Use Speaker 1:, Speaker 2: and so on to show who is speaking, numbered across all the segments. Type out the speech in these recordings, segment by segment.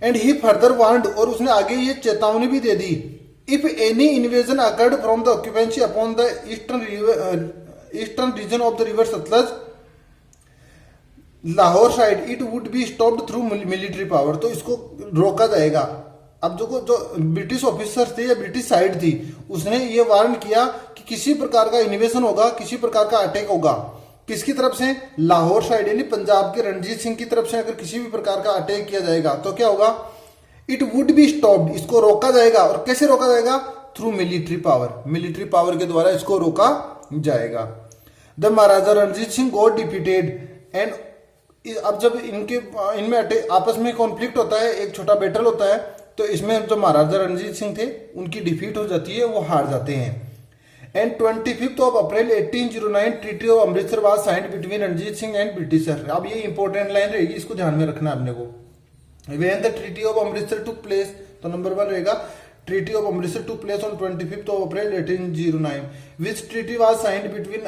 Speaker 1: And he further warned, और उसने आगे ये चेतावनी भी दे दी, if any invasion occurred from the occupancy upon the eastern region of the river Sutlej Lahore side, it would be stopped through military power. तो इसको रोका जाएगा। अब जो ब्रिटिश ऑफिसर थे या ब्रिटिश साइड थी, उसने ये वार्न किया कि किसी प्रकार का इन्वेजन होगा, किसी प्रकार का अटैक होगा, किसकी तरफ से, लाहौर साइड यानी पंजाब के रणजीत सिंह की तरफ से अगर किसी भी प्रकार का अटैक किया जाएगा तो क्या होगा, इट वुड बी स्टॉप्ड, इसको रोका जाएगा। और कैसे रोका जाएगा, through military power, military power के द्वारा इसको रोका जाएगा। The Maharaja Ranjit Singh got defeated and, अब जब इनमें आपस में कॉन्फ्लिक्ट होता है, एक छोटा बैटल होता है, तो इसमें जो महाराजा रणजीत सिंह थे उनकी डिफीट हो जाती है, वो हार जाते हैं। And 25 of April 1809 treaty of Amritsar was signed between Ranjit Singh and britisher. अब ये इंपॉर्टेंट लाइन रहेगी, इसको ध्यान में रखना अपने को। When the treaty of Amritsar took place, तो नंबर 1 रहेगा, treaty of Amritsar took place on 25 of April 1809, which treaty was signed between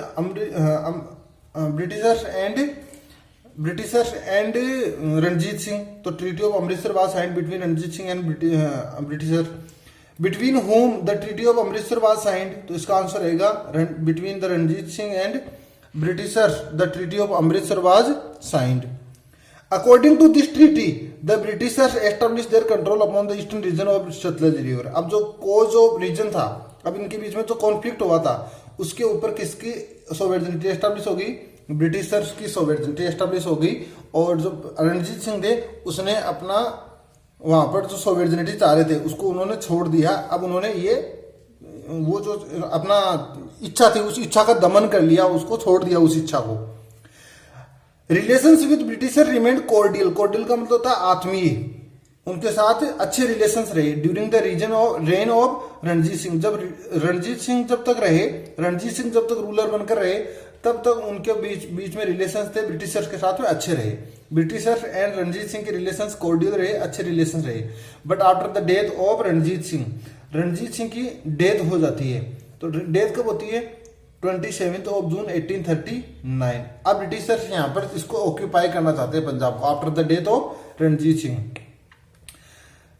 Speaker 1: Britishers and Ranjit Singh. तो treaty of Amritsar was signed between Ranjit Singh and Britisher. Between whom the treaty of Amritsar was signed, तो इसका answer रहेगा between the Ranjit Singh and Britishers the treaty of Amritsar was signed. According to this treaty the Britishers establish their control upon the eastern region of Sutlej river. अब जो cause of reason था, अब इनके बीच में जो कॉन्फ्लिक्ट हुआ था, उसके ऊपर किसकी सोवेरेनिटी एस्टेब्लिश होगी, ब्रिटिशर्स की सोवेरेनिटी एस्टेब्लिश होगी। और जो रणजीत सिंह थे उसने अपना वहां पर जो सोवेरेनिटी चाह रहे थे उसको उन्होंने छोड़ दिया। अब उन्होंने ये वो जो अपना इच्छा थी उस इच्छा का दमन कर लिया, उसको छोड़ दिया उस इच्छा को। Relations with britisher remained cordial, cordial का मतलब था आत्मीय, उनके साथ अच्छे रिलेशंस रहे during the rain of Ranjit Singh. जब रणजीत सिंह जब तक रहे, रणजीत सिंह जब तक रूलर बनकर रहे, तब तक उनके बीच में रिलेशंस थे ब्रिटिशर्स के साथ में अच्छे रहे। ब्रिटिशर्स एंड रणजीत सिंह के रिलेशंस कॉर्डियल रहे, अच्छे रिलेशंस रहे। But after the death of Ranjit Singh की डेथ हो जाती है। तो डेथ कब होती है, 27 ऑफ जून 1839। अब ब्रिटिशर्स यहाँ पर इसको ऑक्यूपाई करना चाहते हैं पंजाब को after the death of Ranjit Singh.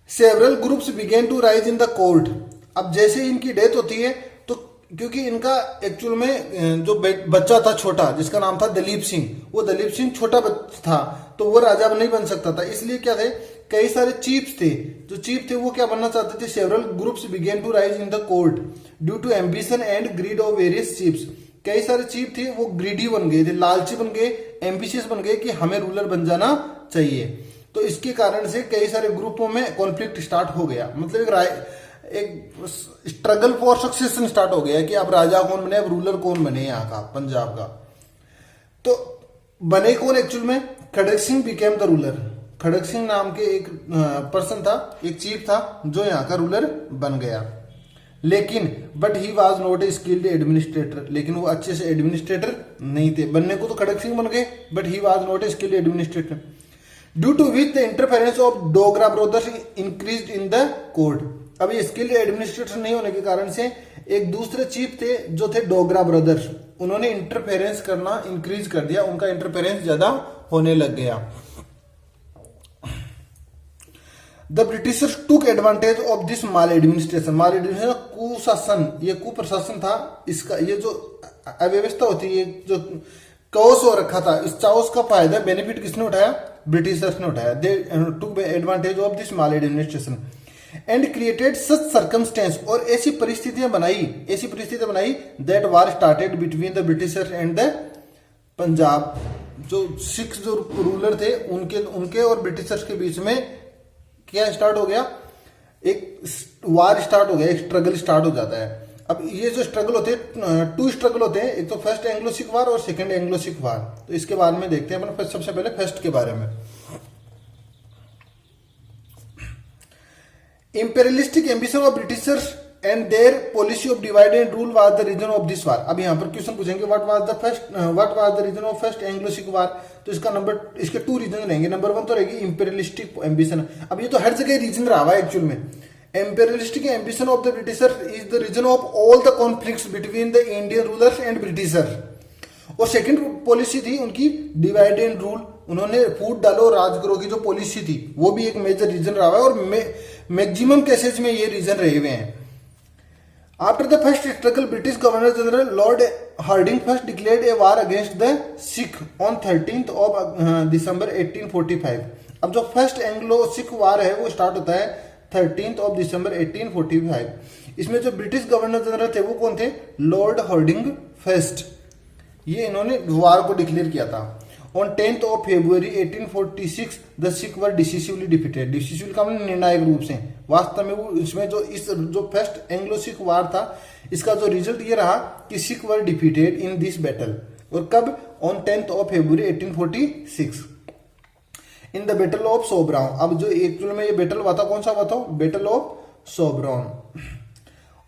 Speaker 1: Several groups began to rise in the court. अब जैसे इनकी डेथ होती है तो क्योंकि इनका एक्चुअल में जो बच्चा था छोटा जिसका नाम था दलीप सिंह, वो दलीप सिंह छोटा था तो वो राजा नहीं बन सकता था। इसलिए क्या थे, कई सारे चीफ्स थे, जो चीफ थे वो क्या बनना चाहते थे, several groups began to rise in the court due to ambition and greed of various chiefs. कई सारे चीफ थे वो ग्रीडी बन गए थे, लालची बन गए, एम्बिशियस बन गए कि हमें रूलर बन जाना चाहिए। तो इसके कारण से कई सारे ग्रुपों में कॉन्फ्लिक्ट स्टार्ट हो गया, मतलब एक स्ट्रगल फॉर सक्सेशन स्टार्ट हो गया कि अब राजा कौन बने, अब रूलर कौन बने यहाँ का पंजाब का। तो बने कौन एक्चुअल में, खड़क सिंह बिकेम द रूलर। खड़क सिंह नाम के एक पर्सन था, एक चीफ था जो यहाँ का रूलर बन गया। लेकिन but he was not a skilled administrator, लेकिन वो अच्छे से एडमिनिस्ट्रेटर नहीं थे। बनने को तो खड़क सिंह बन गए but he was not a skilled administrator, due to which the interference of Dogra brothers increase in the court. अब ये स्किल्ड एडमिनिस्ट्रेटर नहीं होने के कारण से एक दूसरे चीफ थे जो थे डोगरा ब्रदर्स, उन्होंने इंटरफेरेंस करना इंक्रीज कर दिया, उनका इंटरफेरेंस ज्यादा होने लग गया। The Britishers took advantage of this mall administration. Mall administration कुशासन, ये कुप्रशासन था इसका, ये जो अव्यवस्था होती है, जो काओस हो रखा था, इस चाओस का फायदा बेनिफिट किसने उठाया, ब्रिटिशर्स ने उठाया। They took advantage of this maladministration and created such circumstances, और ऐसी परिस्थितियां बनाई that war started between the Britishers and the Punjab. जो सिख जो रूलर थे उनके और ब्रिटिशर्स के बीच में क्या स्टार्ट हो गया, एक वार स्टार्ट हो गया, एक स्ट्रगल स्टार्ट हो जाता है। अब ये जो स्ट्रगल होते हैं, 2 स्ट्रगल होते हैं, एक तो फर्स्ट एंग्लो सिख वार और सेकंड एंग्लो सिख वार। तो इसके बारे में देखते हैं अपन सबसे पहले फर्स्ट के बारे में। Imperialistic ambition of Britishers and their policy of divide and rule was the reason of this war. अब यहाँ पर क्वेश्चन पूछेंगे what was the reason of first Anglo Sikh war. तो इसके 2 रीजन रहेंगे। नंबर 1 तो रहेगी इंपेरियलिस्टिक एम्बिशन। अब ये तो हर जगह रीजन रहा हुआ है एक्चुअल में। imperialistic ambition of the Britishers is the reason of all the conflicts between the Indian rulers and Britishers। और सेकंड पॉलिसी थी उनकी डिवाइड एंड रूल, उन्होंने फूट डालो राज करो की जो पॉलिसी थी वो भी एक मेजर रीजन रहा है, और मैक्सिमम केसेस में ये रीजन रहे हुए हैं। After the first struggle British governor general lord Hardinge first declared a war against the Sikh on 13th of December 1845। अब जो फर्स्ट एंग्लो सिख वार है वो स्टार्ट होता है 13th ऑफ दिसंबर 1845। इसमें जो ब्रिटिश गवर्नर जनरल थे वो कौन थे? Lord Hardinge first. ये इन्होंने वार को डिक्लेयर किया था। On 10th of February 1846 the Sikh were decisively defeated. Decisively का मतलब निर्णायक रूप से। वास्तव में वो इसमें जो फर्स्ट एंग्लो सिख वार था इसका जो रिजल्ट ये रहा कि Sikh were defeated in this battle. और कब? On 10th of February 1846 in the battle of Sobraon. अब जो एक्चुअल में ये बैटल हुआ था कौन सा हुआ था? Battle of Sobraon.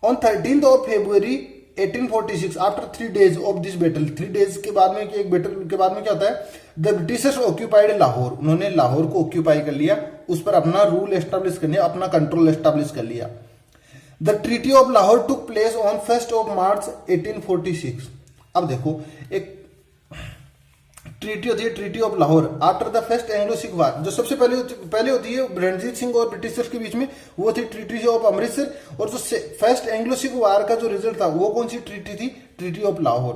Speaker 1: On 13th of February 1846 after 3 days of this battle, 3 days के बाद में एक बैटल के बाद में क्या होता है? The Britishers occupied Lahore. उन्होंने लाहौर को ऑक्यूपाई कर लिया, उस पर अपना रूल एस्टेब्लिश कर लिया, अपना कंट्रोल एस्टेब्लिश कर लिया। The treaty of Lahore took place on 1st of March 1846। अब देखो एक ट्रीटी होती है, treaty of Lahore after the first Anglo Sikh war. जो सबसे पहले होती है रणजीत सिंह और ब्रिटिशर्स के बीच में, वो थी ट्रीटी ऑफ अमृतसर। और जो फर्स्ट एंग्लो सिख वार का जो रिजल्ट था वो कौन सी ट्रीटी थी? Treaty of Lahore.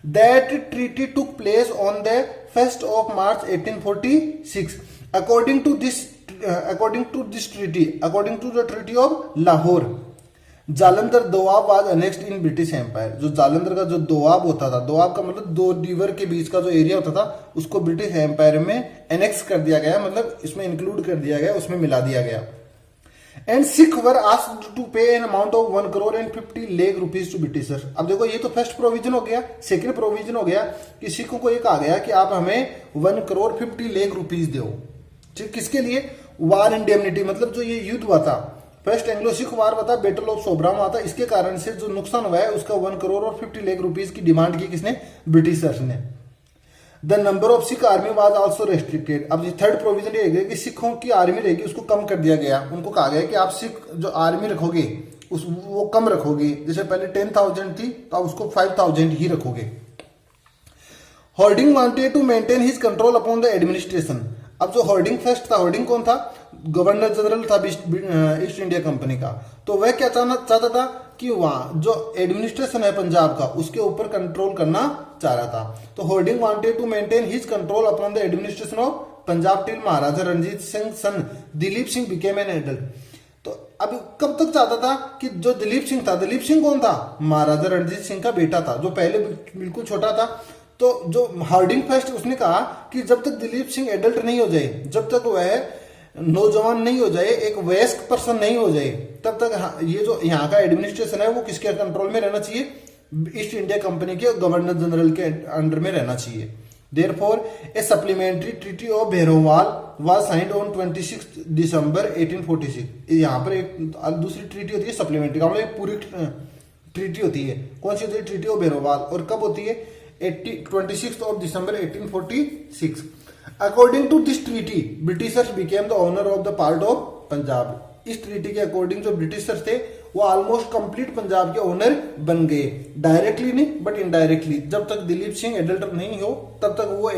Speaker 1: That treaty took place on the 1st of March 1846। According to this treaty, according to the treaty of Lahore, Jalandhar Doab was annexed in British empire. जो जालंधर का जो दोआब होता था, दोआब का मतलब 2 रिवर के बीच का जो एरिया होता था, उसको ब्रिटिश एम्पायर में एनेक्स कर दिया गया, मतलब इसमें इंक्लूड कर दिया गया, उसमें मिला दिया गया। And Sikh were asked to pay an amount of 1 crore and 50 lakh rupees to Britishers. अब देखो ये तो फर्स्ट प्रोविजन हो गया। सेकंड प्रोविजन हो गया कि सिखों को ये कहा गया कि आप हमें 1 crore 50 lakh rupees दो। ठीक, किसके लिए? वार इंडेमनिटी, मतलब जो ये युद्ध हुआ था, फर्स्ट एंग्लो सिख वार हुआ था, बैटल ऑफ सोब्राम हुआ था, इसके कारण से जो नुकसान हुआ है उसका 1 crore और 50 lakh rupees की डिमांड की किसने? ब्रिटिशर्स ने। The number of Sikh army was also restricted. अब थर्ड प्रोविजन ये है कि सिखों की आर्मी रहेगी उसको कम कर दिया गया। उनको कहा गया कि आप सिख जो आर्मी रखोगे वो कम रखोगे, जैसे पहले 10,000 थी तो आप उसको 5,000 ही रखोगे। Hardinge wanted to maintain his control upon the administration. अब जो हार्डिंग फर्स्ट था, हार्डिंग कौन था? गवर्नर जनरल था ईस्ट इंडिया कंपनी का। तो वह क्या चाहता था कि वहां जो एडमिनिस्ट्रेशन है पंजाब का उसके ऊपर कंट्रोल करना चाह रहा था। तो Hardinge wanted to maintain his control upon the administration of Punjab till Maharaja Ranjit Singh son Dilip Singh became an adult. तो अब कब तक चाहता था कि जो दिलीप सिंह था, दिलीप सिंह कौन था? महाराजा रणजीत सिंह का बेटा था, जो पहले बिल्कुल छोटा था। तो जो हार्डिंग फर्स्ट उसने कहा कि जब तक दिलीप सिंह एडल्ट नहीं हो जाए, जब तक वह नौजवान नहीं हो जाए, एक वयस्क पर्सन नहीं हो जाए, तब तक ये जो यहाँ का एडमिनिस्ट्रेशन है वो किसके कंट्रोल में रहना चाहिए? ईस्ट इंडिया कंपनी के गवर्नर जनरल के अंडर में रहना चाहिए। Therefore a supplementary treaty of Bhairowal was signed on 26 December 1846। यहाँ पर एक दूसरी ट्रीटी होती है सप्लीमेंट्री का, मतलब पूरी ट्रीटी होती है। कौन सी होती है? Treaty of Bhairowal. और कब होती है? 26 of December 1846। According to this treaty Britishers became the owner of the part of Punjab. इस ट्रीटी के अकॉर्डिंग जो ब्रिटिशर्स थे वो ऑलमोस्ट कंप्लीट पंजाब के ओनर बन गए। डायरेक्टली नहीं बट इनडायरेक्टली। जब तक दिलीप सिंह एडल्ट नहीं हो तब तक वो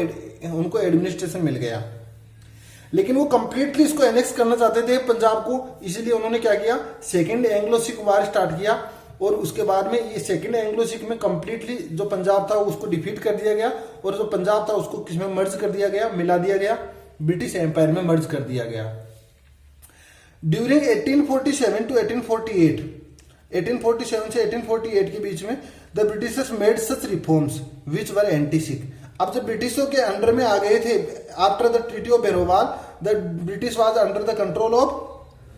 Speaker 1: उनको एडमिनिस्ट्रेशन मिल गया, लेकिन वो कंप्लीटली इसको एनेक्स करना चाहते थे पंजाब को। इसलिए उन्होंने क्या किया? सेकेंड एंग्लो सिख वार स्टार्ट किया। और उसके बाद में ये सेकंड एंग्लो सिख में कंप्लीटली जो पंजाब था उसको डिफीट कर दिया गया, और जो पंजाब था उसको किसमें मर्ज कर दिया गया? मिला दिया गया, ब्रिटिश एम्पायर में मर्ज कर दिया गया। ड्यूरिंग 1847 टू 1848, 1847 से 1848 के बीच में the Britishers made such reforms which were anti Sikh. अब जब ब्रिटिशों के अंडर में आ गए थे after the treaty of Bhairowal, the British was under the control of,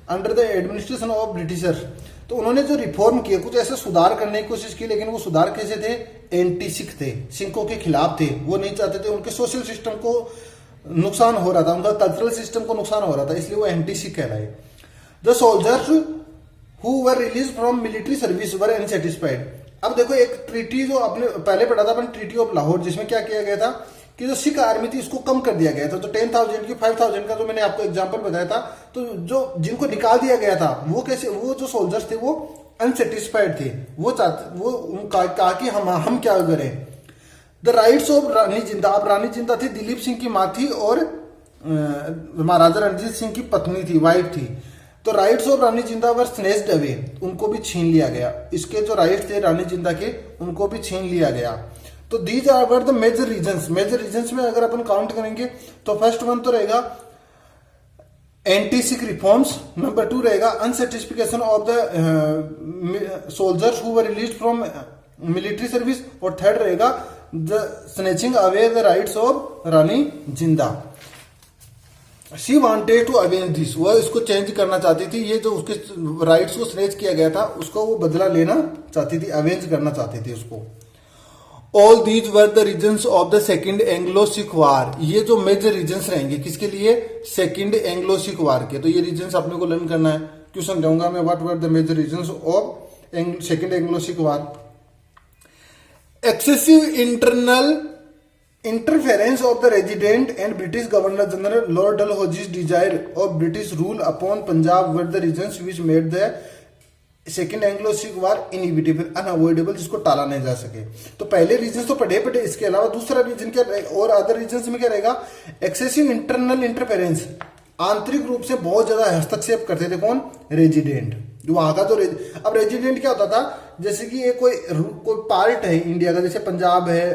Speaker 1: under the administration of Britishers. तो उन्होंने जो रिफॉर्म किए, कुछ ऐसे सुधार करने की कोशिश की, लेकिन वो सुधार कैसे थे? एंटी सिख थे, सिखों के खिलाफ थे। वो नहीं चाहते थे, उनके सोशल सिस्टम को नुकसान हो रहा था, उनका कल्चरल सिस्टम को नुकसान हो रहा था, इसलिए वो एंटी सिख कहलाए। The soldiers who were release from military service were unsatisfied. अब देखो एक ट्रीटी जो आपने पहले पढ़ा था अपन, ट्रीटी ऑफ लाहौर, जिसमें क्या किया गया था कि जो सिख आर्मी थी उसको कम कर दिया गया था। तो 10,000 की 5,000 का जो मैंने आपको एग्जांपल बताया था, तो जो जिनको निकाल दिया गया था वो कैसे, वो जो सोल्जर्स थे वो अनसेटिस्फाइड थे। वो चाहते, वो कहा कि हम क्या करें। द राइट्स ऑफ रानी जिंदा, अब रानी जिंदा थी दिलीप सिंह की माँ थी और महाराजा रणजीत सिंह की पत्नी थी, वाइफ थी। तो राइट्स ऑफ रानी जिंदा वर स्नेच्ड अवे, उनको भी छीन लिया गया। इसके जो राइट्स थे रानी जिंदा के उनको भी छीन लिया गया। तो these are were the major reasons. Major reasons में अगर अपन काउंट करेंगे तो फर्स्ट वन तो रहेगा एंटी सिख रिफॉर्म्स, नंबर 2 रहेगा unsatisfaction of the soldiers who were released from military service, और थर्ड रहेगा the snatching away the rights of Rani Jindan. She wanted to avenge this, वह इसको चेंज करना चाहती थी, ये जो उसके राइट्स को स्नेच किया गया था उसको वो बदला लेना चाहती थी, अवेंज करना चाहती थी उसको। All these were the reasons of the second Anglo Sikh war, ये जो मेजर रीजन्स रहेंगे किसके लिए, सेकेंड एंग्लो सिख वार के। तो ये रीजन्स अपने को लर्न करना है, क्यों समझाऊंगा मैं, what were the major reasons of second Anglo Sikh war. Excessive internal interference of the resident and British Governor General Lord Dalhousie's desire of British rule upon Punjab were the reasons which made the second Anglo Sikh war inevitable, unavoidable, जिसको टाला नहीं जा सके। तो पहले reason तो पढ़े, इसके अलावा दूसरा रीजन क्या रहेगा, और अदर रीजन में क्या रहेगा, एक्सेसिव इंटरनल इंटरफेरेंस, आंतरिक रूप से बहुत ज्यादा हस्तक्षेप करते थे कौन, रेजिडेंट, जो वहां का जो अब रेजिडेंट क्या होता था, जैसे कि ये कोई पार्ट है इंडिया का, जैसे पंजाब है,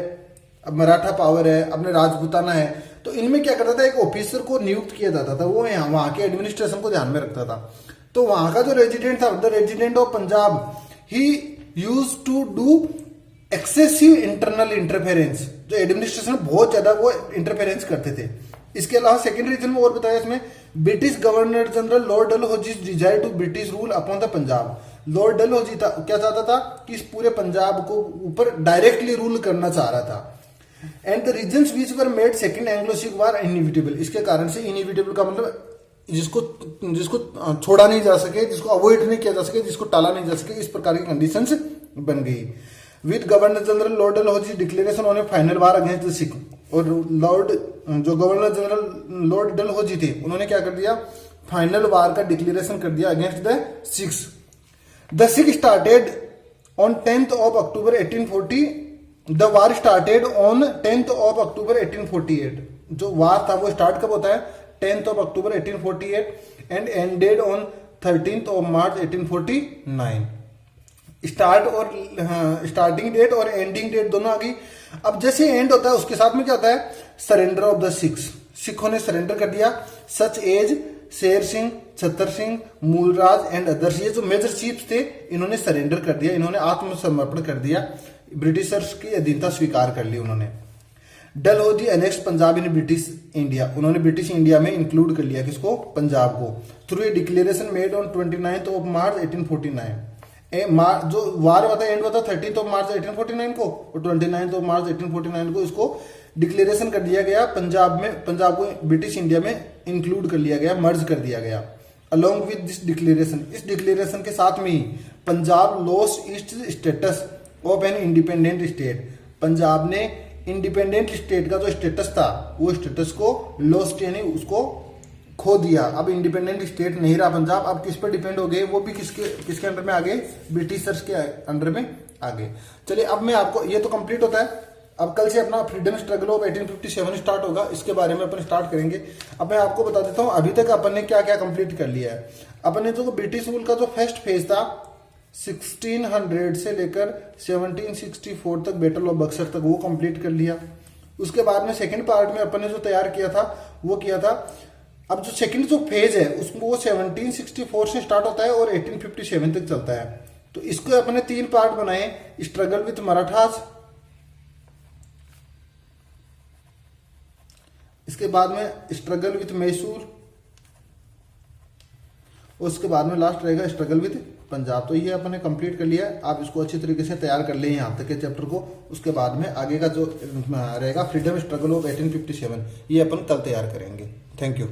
Speaker 1: अब मराठा पावर है, अपने राजपूताना है, तो इनमें क्या करता था, एक ऑफिसर को नियुक्त किया जाता था, वो वहां के एडमिनिस्ट्रेशन को ध्यान में रखता था। तो वहां का जो रेजिडेंट था, the resident of Punjab, he used to do excessive internal interference, जो एडमिनिस्ट्रेशन बहुत ज्यादा वो इंटरफेरेंस करते थे। इसके अलावा सेकेंड रीजन में और बताया इसमें, British governor general lord Dalhousie desire to British rule upon the Punjab. Lord Dalhousie क्या चाहता था कि इस पूरे पंजाब को ऊपर डायरेक्टली रूल करना चाह रहा था। And the reasons which were made second Anglo Sikh war inevitable, इसके कारण से इनएविटेबल का मतलब जिसको छोड़ा नहीं जा सके, जिसको अवॉइड नहीं किया जा सके, जिसको टाला नहीं जा सके, इस प्रकार की कंडीशंस बन गई। With governor general lord Dalhousie declaration on A final war against the Sikh, और जो गवर्नर जनरल लॉर्ड डलहौजी थे उन्होंने क्या कर दिया, फाइनल वार का डिक्लेरेशन कर दिया against the Sikhs. The Sikh started on 10th of October 1840, the war started on 10th of October 1848, जो वार था वो स्टार्ट कब होता है, 10th of October 1848, and ended on 13th of March 1849। Starting date और एंडिंग डेट दोनों आ गई। अब जैसे एंड होता है उसके साथ में क्या होता है, सरेंडर ऑफ द सिख्स, सिखों ने सरेंडर कर दिया, such as Sher Singh, Chhatar Singh, Mulraj and others, ये जो मेजर चीफ्स थे इन्होंने सरेंडर कर दिया, इन्होंने आत्मसमर्पण कर दिया, ब्रिटिशर्स की अधीनता स्वीकार कर ली उन्होंने। Dalhousie annexed Punjab in British India, उन्होंने ब्रिटिश इंडिया में इंक्लूड कर लिया किसको, पंजाब को, through a declaration made on 29th of March 1849। जो वार होता है एंड होता है 13th of March 1849 को, और 29th of March 1849 को इसको डिक्लेरेशन कर दिया गया, पंजाब को ब्रिटिश इंडिया में इंक्लूड कर लिया गया, मर्ज कर दिया गया। अलोंग विद दिस डिक्लेरेशन, इस डिक्लेरेशन के साथ में ही Punjab lost its status of an independent state, Punjab ने इंडिपेंडेंट स्टेट का जो स्टेटस था वो स्टेटस को लॉस्ट यानी उसको खो दिया। अब इंडिपेंडेंट स्टेट नहीं रहा पंजाब, अब किस पर डिपेंड हो गए, वो भी किसके अंडर में आ गए, ब्रिटिशर्स के अंडर में आ गए। चलिए अब मैं आपको, ये तो कंप्लीट होता है, अब कल से अपना फ्रीडम स्ट्रगल ऑफ 1857 स्टार्ट होगा, इसके बारे में अपन स्टार्ट करेंगे। अब मैं आपको बता देता हूं अभी तक अपन ने क्या क्या कंप्लीट कर लिया है। अपन ने जो ब्रिटिश रूल का जो फर्स्ट फेज था 1600 से लेकर 1764 तक, बैटल ऑफ बक्सर तक, वो कंप्लीट कर लिया। उसके बाद में सेकंड पार्ट में अपन ने जो तैयार किया था वो किया था। अब जो सेकंड जो फेज है उसमें वो 1764 से स्टार्ट होता है और 1857 तक चलता है। तो इसको अपन ने 3 पार्ट बनाए, स्ट्रगल विथ मराठास, इसके बाद में स्ट्रगल विथ मैसूर, और उसके बाद में लास्ट रहेगा स्ट्रगल विथ पंजाब। तो ये अपन ने कंप्लीट कर लिया है, आप इसको अच्छी तरीके से तैयार कर लें यहाँ तक के चैप्टर को। उसके बाद में आगे का जो रहेगा फ्रीडम स्ट्रगल ऑफ 1857, ये अपन कल तैयार करेंगे। Thank you.